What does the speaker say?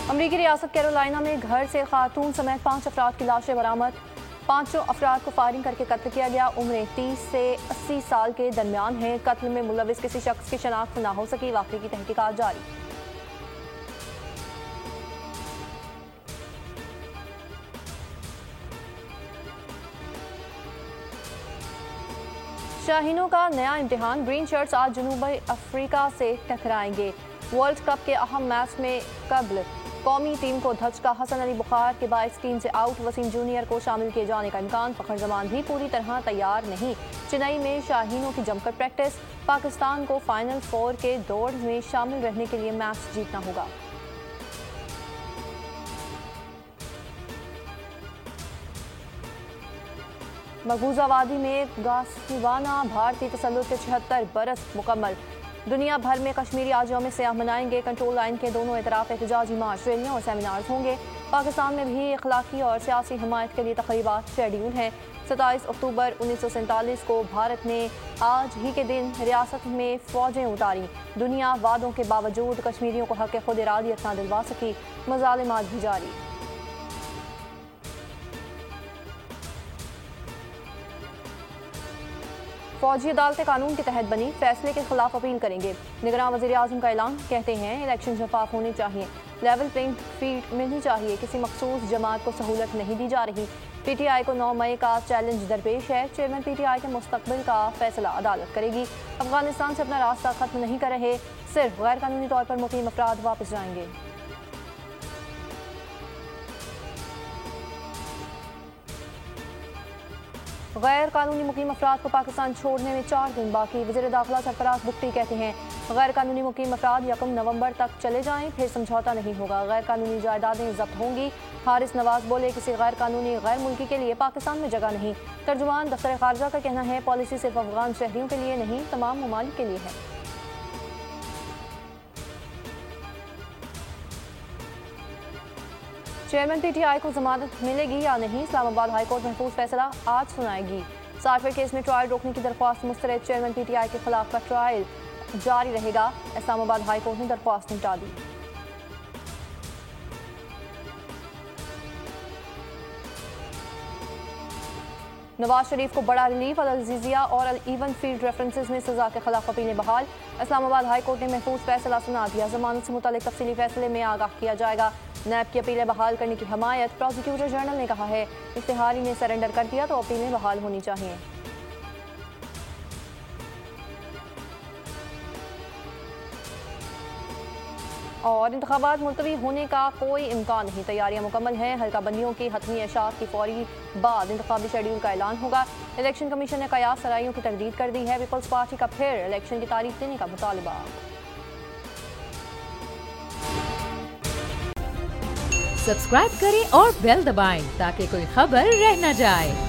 अमरीकी रियासत कैरोलिना में घर से खातून समेत 5 अफराद की लाशें बरामद। 5 अफराद को फायरिंग करके कत्ल किया गया। उम्रें 30 से 80 साल के दरमियान है। कत्ल में मुलविस किसी शख्स की शनाख्त न हो सकी। वाक़े की तहकीकात जारी। शाहीनों का नया इम्तिहान। ग्रीन शर्ट्स आज जनूबी अफ्रीका से टकराएंगे। वर्ल्ड कप के अहम मैच में कबल कौमी टीम को धचका। हसन अली बुखार के बायस टीम से आउट। वसीम जूनियर को शामिल किए जाने का इम्कान। फखर जमान भी पूरी तरह तैयार नहीं। चेन्नई में शाहीनों की जमकर प्रैक्टिस। पाकिस्तान को फाइनल 4 के दौड़ में शामिल रहने के लिए मैच जीतना होगा। मकबूजा वादी में गासिवाना भारतीय तसल्लुत के 76 बरस मुकम्मल। दुनिया भर में कश्मीरी आज यौम सियाह मनाएंगे। कंट्रोल लाइन के दोनों एतराफ एहतजाजी मार्च, रैलियां और सेमिनार्स होंगे। पाकिस्तान में भी अखलाकी और सियासी हमायत के लिए तकरीबात शेड्यूल हैं। 27 अक्टूबर 1947 को भारत ने आज ही के दिन रियासत में फौजें उतारी। दुनिया वादों के बावजूद कश्मीरियों को हक खुद इरादियत न दिलवा सकी। मजालिम आज भी जारी। फौजी अदालतें कानून के तहत बनी, फैसले के खिलाफ अपील करेंगे। निगरान वज़ीर आज़म का ऐलान। कहते हैं इलेक्शन शफाफ होने चाहिए, लेवल प्लेइंग फील्ड मिलनी चाहिए। किसी मखसूस जमात को सहूलत नहीं दी जा रही। PTI को 9 मई का चैलेंज दरपेश है। चेयरमैन PTI के मुस्तकबिल का फैसला अदालत करेगी। अफगानिस्तान से अपना रास्ता खत्म नहीं कर रहे, सिर्फ गैर कानूनी तौर पर मुकीम अफराद वापस जाएंगे। गैर कानूनी मुकीम अफराद को पाकिस्तान छोड़ने में 4 दिन बाकी। वज़ीर दाखिला सरफराज बुख्ती कहते हैं गैर कानूनी मुकीम अफराद 1 नवंबर तक चले जाएं, फिर समझौता नहीं होगा। गैर कानूनी जायदादें जब्त होंगी। हारिस नवाज बोले किसी गैर कानूनी गैर मुल्की के लिए पाकिस्तान में जगह नहीं। तर्जुमान दफ्तर खारजा का कहना है पॉलिसी सिर्फ अफगान शहरियों के लिए नहीं, तमाम ममालिक के लिए है। चेयरमैन PTI को जमानत मिलेगी या नहीं, इस्लामाबाद हाईकोर्ट महफूज फैसला आज सुनाएगी। साइफर केस में ट्रायल रोकने की दरख्वास्त मुस्तरद। चेयरमैन PTI के खिलाफ का ट्रायल जारी रहेगा। इस्लामाबाद हाईकोर्ट ने दरख्वास्त निपटा दी। नवाज शरीफ को बड़ा रिलीफ। अल-अजीजिया और अल-ईवन फील्ड रेफरेंसेस में सजा के खिलाफ अपीलें बहाल। इस्लामाबाद हाईकोर्ट ने महफूज फैसला सुना दिया। जमानत से मुतालिक तफसीली फैसले में आगाह किया जाएगा। नैब की अपीलें बहाल करने की हमायत। प्रोसिक्यूटर जनरल ने कहा है इफ्तिहारी ने सरेंडर कर दिया तो अपीलें बहाल होनी चाहिए। और इंतखाबात मुलतवी होने का कोई इम्कान नहीं। तैयारियां मुकम्मल हैं। हल्का बंदियों की हतमी एशात की फौरी बाद इंतखाबी शेड्यूल का ऐलान होगा। इलेक्शन कमीशन ने कयास सराइयों की तरदीद कर दी है। पीपल्स पार्टी का फिर इलेक्शन की तारीख देने का मुतालबा। सब्सक्राइब करें और बेल दबाएं ताकि कोई खबर रह न जाए।